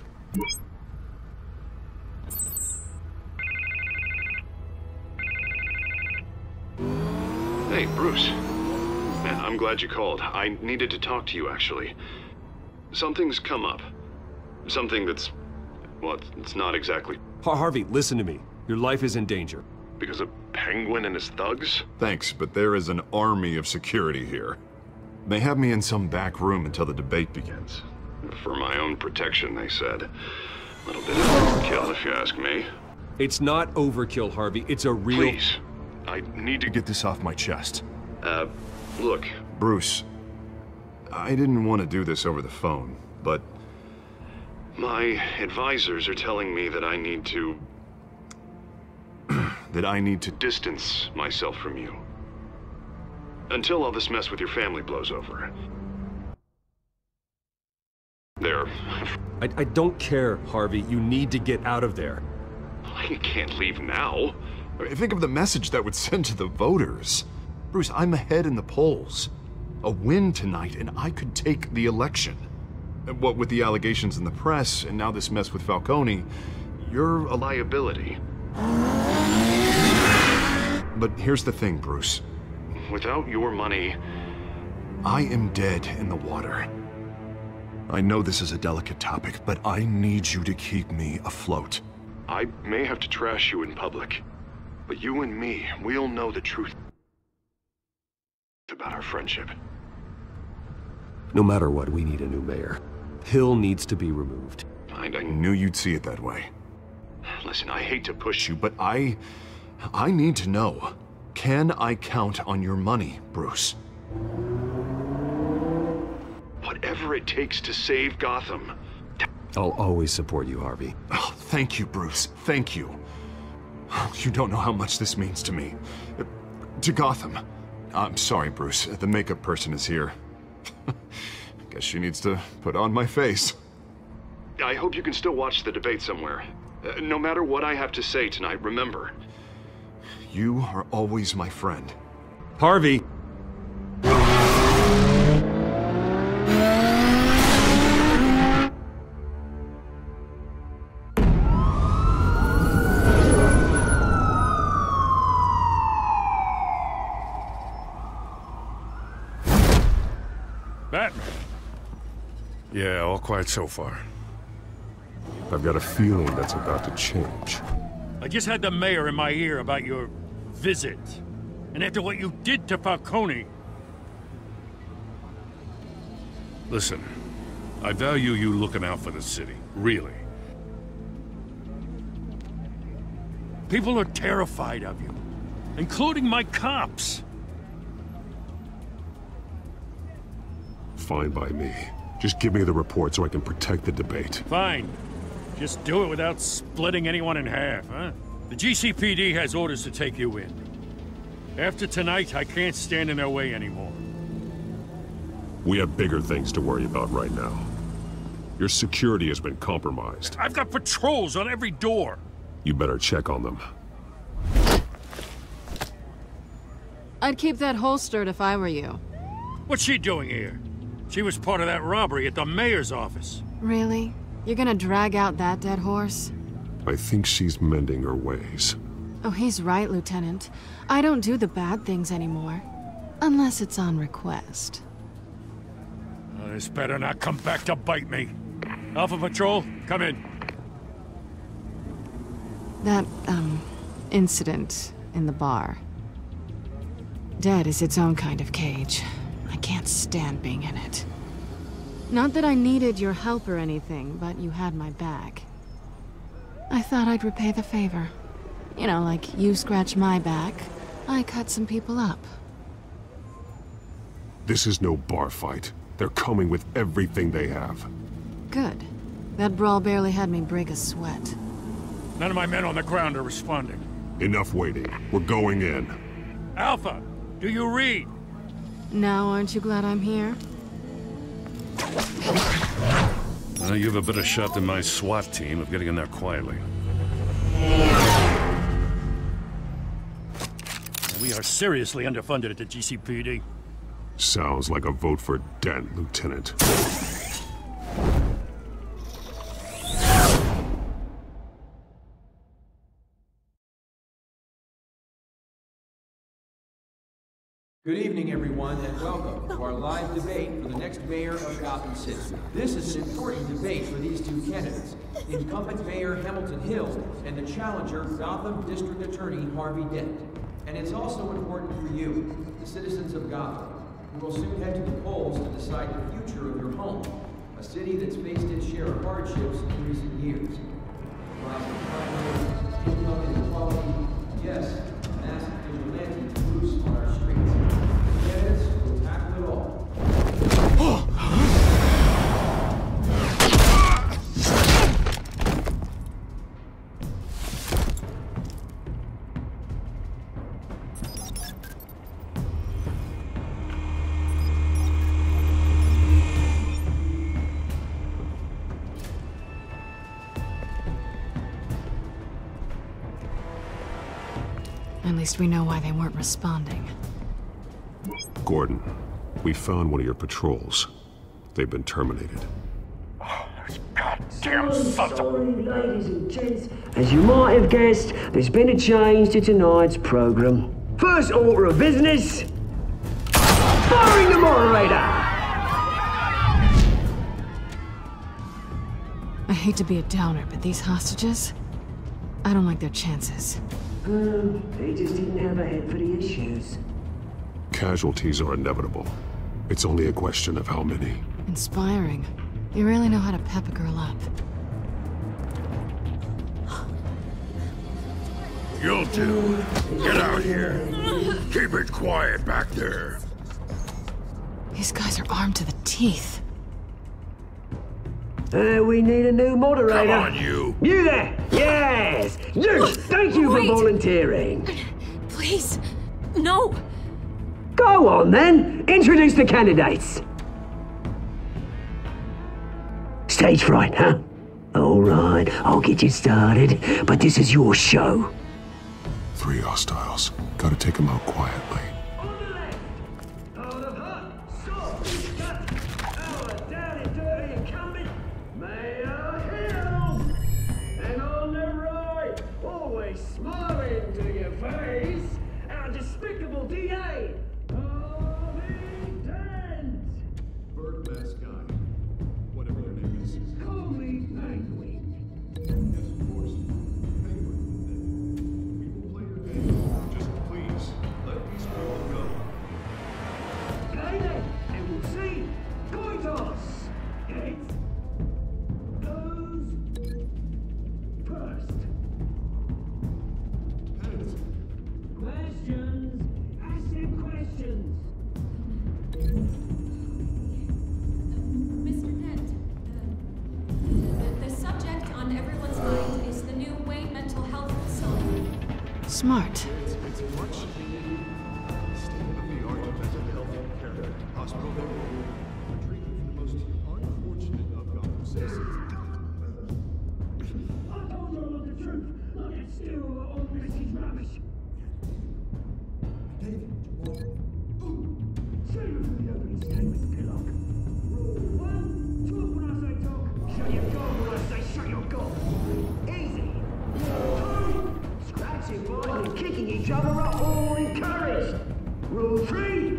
Hey, Bruce. Man, I'm glad you called. I needed to talk to you, actually. Something's come up. Something that's... well, it's not exactly... Harvey, listen to me. Your life is in danger. Because of Penguin and his thugs? Thanks, but there is an army of security here. They have me in some back room until the debate begins. For my own protection, they said. A little bit of overkill, if you ask me. It's not overkill, Harvey. It's a real... Please. I need to Get this off my chest. Look. Bruce, I didn't want to do this over the phone, but... my advisors are telling me that I need to... that I need to distance myself from you. Until all this mess with your family blows over. There. I don't care, Harvey. You need to get out of there. I can't leave now. Think of the message that would send to the voters. Bruce, I'm ahead in the polls. A win tonight, and I could take the election. What with the allegations in the press, and now this mess with Falcone, you're a liability. But here's the thing, Bruce. Without your money... I am dead in the water. I know this is a delicate topic, but I need you to keep me afloat. I may have to trash you in public, but you and me, we'll know the truth about our friendship. No matter what, we need a new mayor. Hill needs to be removed. I knew you'd see it that way. Listen, I hate to push you, But I need to know. Can I count on your money, Bruce? whatever it takes to save Gotham. I'll always support you, Harvey. Oh, thank you, Bruce. Thank you. You don't know how much this means to me. To Gotham. I'm sorry, Bruce. The makeup person is here. Guess she needs to put on my face. I hope you can still watch the debate somewhere. No matter what I have to say tonight, remember. You are always my friend. Harvey! Batman. Yeah, all quiet so far. I've got a feeling that's about to change. I just had the mayor in my ear about your visit. And after what you did to Falcone... Listen, I value you looking out for the city, really. People are terrified of you, including my cops. Fine by me. Just give me the report so I can protect the debate. Fine. Just do it without splitting anyone in half, huh? The GCPD has orders to take you in. After tonight, I can't stand in their way anymore. We have bigger things to worry about right now. Your security has been compromised. I've got patrols on every door. You better check on them. I'd keep that holstered if I were you. What's she doing here? She was part of that robbery at the mayor's office. Really? You're gonna drag out that dead horse? I think she's mending her ways. Oh, he's right, Lieutenant. I don't do the bad things anymore. Unless it's on request. Oh, this better not come back to bite me. Alpha Patrol, come in. That, incident in the bar. Dead is its own kind of cage. I can't stand being in it. Not that I needed your help or anything, but you had my back. I thought I'd repay the favor. You know, like you scratch my back, I cut some people up. This is no bar fight. They're coming with everything they have. Good. That brawl barely had me break a sweat. None of my men on the ground are responding. Enough waiting. We're going in. Alpha, do you read? Now, aren't you glad I'm here? You have a better shot than my SWAT team of getting in there quietly. We are seriously underfunded at the GCPD. Sounds like a vote for Dent, Lieutenant. Good evening, everyone, and welcome to our live debate for the next mayor of Gotham City. This is an important debate for these two candidates, incumbent Mayor Hamilton Hill and the challenger, Gotham District Attorney Harvey Dent. And it's also important for you, the citizens of Gotham, who will soon head to the polls to decide the future of your home, a city that's faced its share of hardships in recent years. Rising crime rates, income inequality, yes, massive vigilante loose on our streets. Candidates will tackle it all. At least we know why they weren't responding. Gordon, we found one of your patrols. They've been terminated. Damn sorry, ladies and gents. As you might have guessed, there's been a change to tonight's program. First order of business, firing the moderator! I hate to be a downer, but these hostages, I don't like their chances. They just didn't have a head for the issues. Casualties are inevitable. It's only a question of how many. Inspiring. You really know how to pep a girl up. You'll do. Get out here. Keep it quiet back there. These guys are armed to the teeth. We need a new moderator. Come on, you. You there! Yes! You! Thank you for volunteering. Please, no. Go on, then. Introduce the candidates. Stage fright, huh? All right, I'll get you started, but this is your show. 3 hostiles. Gotta take them out quietly. Smart. It's much needed state-of-the-art mental health care hospital there. A treatment for the most unfortunate of Gotham citizens. I told you all the truth. I can steal all Mrs. rubbish. Show you who the opening statement, Pillock. Rule 1, talk when I say talk. Shut your gob when I say shut your gob. Easy. 2, scratching, biting, and kicking each other are all encouraged. Rule 3,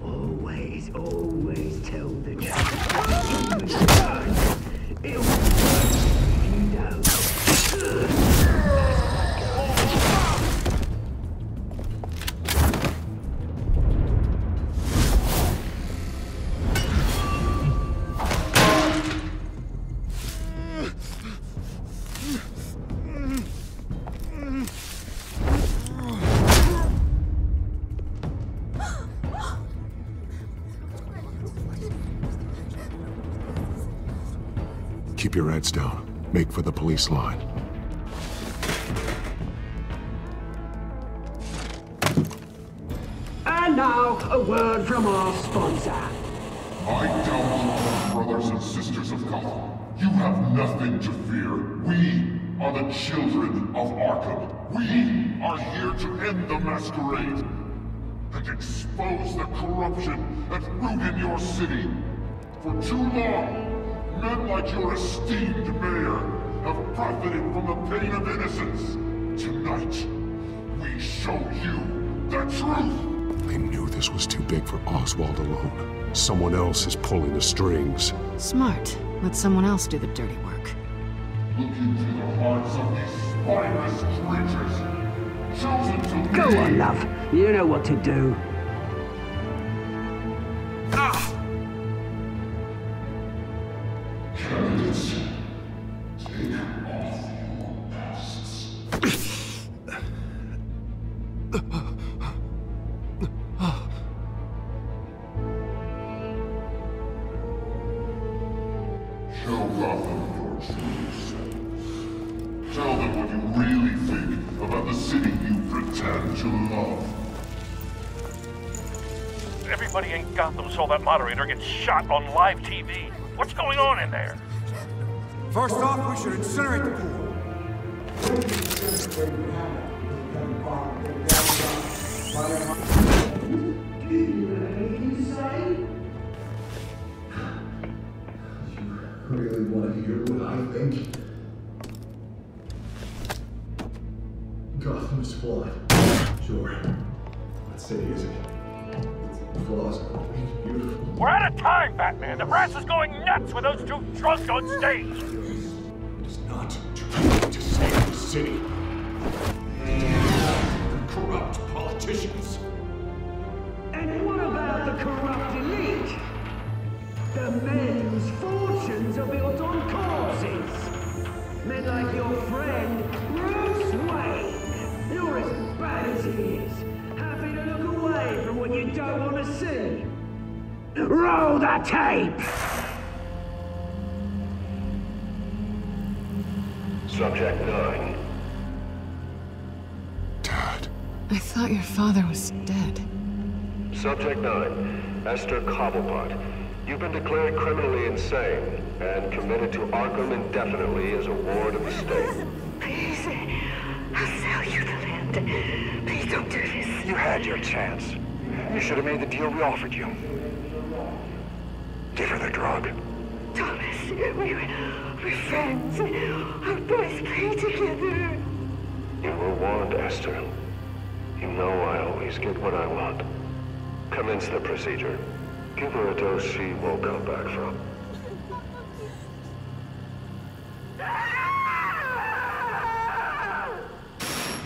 always tell the truth. It'll if you don't. Keep your heads down. Make for the police line. And now, a word from our sponsor. My downfall, brothers and sisters of Gotham. You have nothing to fear. We are the children of Arkham. We are here to end the masquerade and expose the corruption that rooted your city. For too long, men like your esteemed mayor have profited from the pain of innocence. Tonight, we show you the truth. I knew this was too big for Oswald alone. Someone else is pulling the strings. Smart. Let someone else do the dirty work. Look into the hearts of these spineless creatures, chosen to Go be... on, love. You know what to do. Candidates, take off your masks. Show Gotham your true self. Tell them what you really think about the city you pretend to love. Everybody in Gotham saw that moderator get shot on live TV. What's going on in there? First off, we should incinerate the pool. Really want to hear what I think? Gotham is flawed. Sure. That city isn't. Its flaws are beautiful. We're out of time, Batman. The brass is going nuts with those two drunks on stage. It is not trying to save the city. The corrupt politicians. And what about the corrupt elite? The men whose fortunes are built on corpses. Men like your friend, Bruce Wayne. You're as bad as he is. Happy to look away from what you don't want to see. Roll the tape! Subject 9. I thought your father was dead. Subject 9. Esther Cobblepot. You've been declared criminally insane and committed to Arkham indefinitely as a ward of the state. Please, I'll sell you the land. Please don't do this. You had your chance. You should have made the deal we offered you. Give her the drug. Thomas, we're friends. Our boys play together. You were warned, Esther. You know I always get what I want. Commence the procedure. Give her a dose she won't come back from.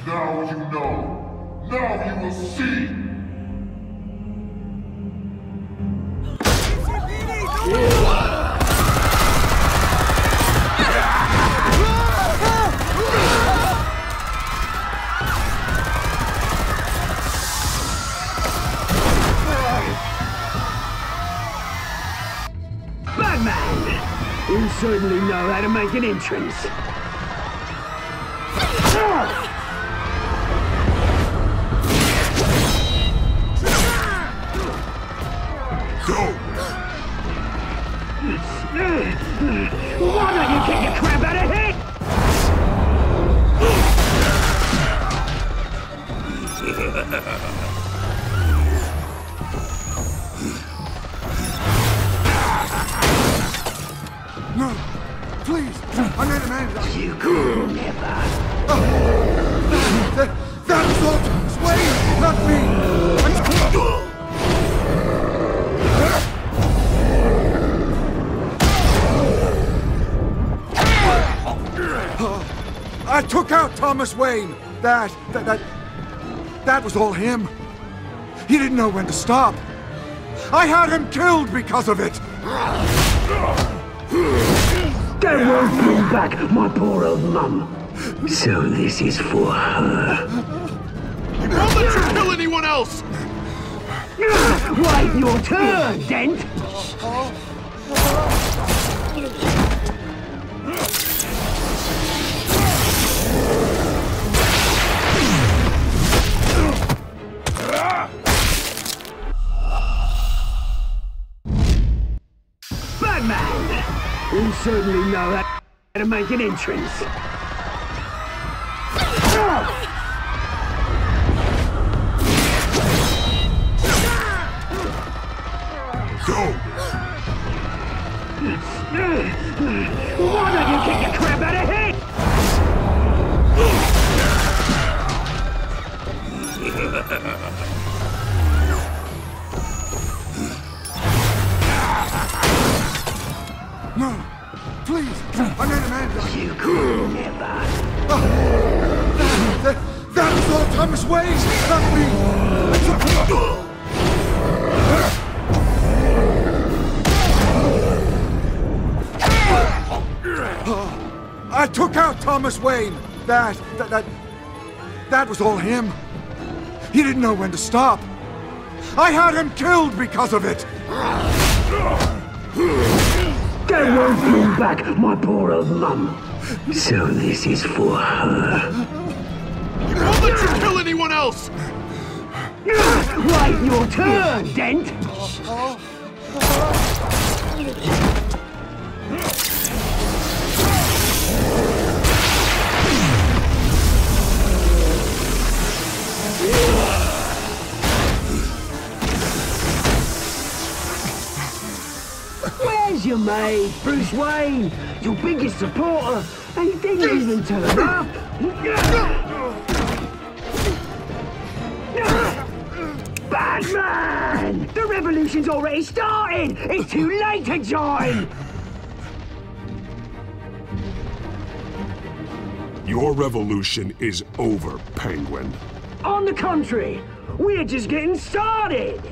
Now you know. Now you will see. Batman! You certainly know how to make an entrance. Why don't you get your crap out of here? No! Please! I made a man! You could never! That was all Thomas Wayne, not me! I took out Thomas Wayne! That was all him. He didn't know when to stop. I had him killed because of it! That won't bring back my poor old mum. So this is for her. I won't let you kill anyone else! Wait your turn, Dent! certainly know how to make an entrance. Go! Why don't you kick the crap out of him? No! Please! I made a man! You could never. That was all Thomas Wayne! Not me! I took out Thomas Wayne! That was all him. He didn't know when to stop. I had him killed because of it! That won't bring back my poor old mum. So this is for her. He won't let you kill anyone else! Wait your turn, Dent! Where's your mate, Bruce Wayne? Your biggest supporter, and he didn't even turn up. Batman! The revolution's already started! It's too late to join! Your revolution is over, Penguin. On the contrary, we're just getting started!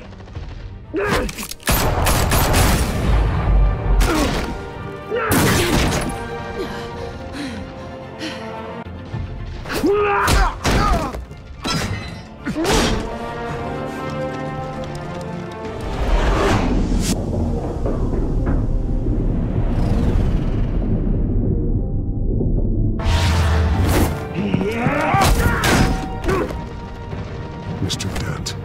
Mr. Dent.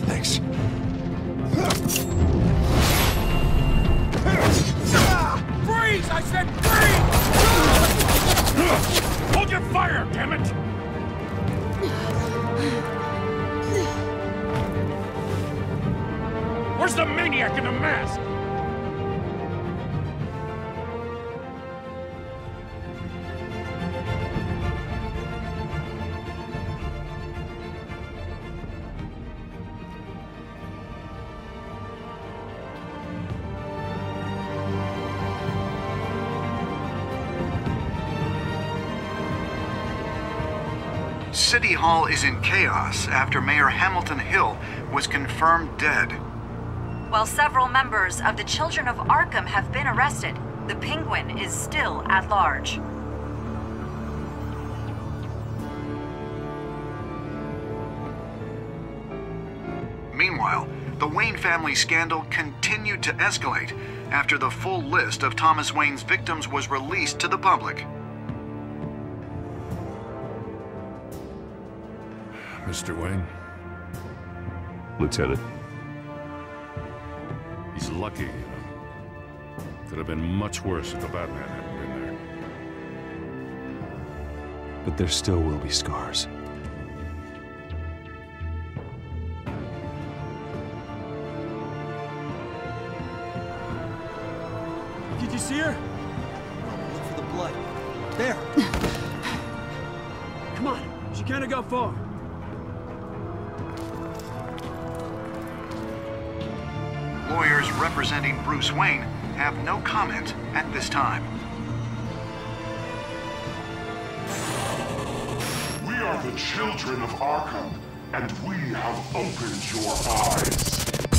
Thanks. Freeze! I said freeze! Hold your fire, damn it! Where's the maniac in the mask? City Hall is in chaos after Mayor Hamilton Hill was confirmed dead. While several members of the Children of Arkham have been arrested, the Penguin is still at large. Meanwhile, the Wayne family scandal continued to escalate after the full list of Thomas Wayne's victims was released to the public. Mr. Wayne? Lieutenant. He's lucky, you know. Could have been much worse if the Batman hadn't been there. But there still will be scars. Did you see her? Look for the blood. There. Come on. She can't have got far. Lawyers representing Bruce Wayne have no comment at this time. We are the children of Arkham, and we have opened your eyes.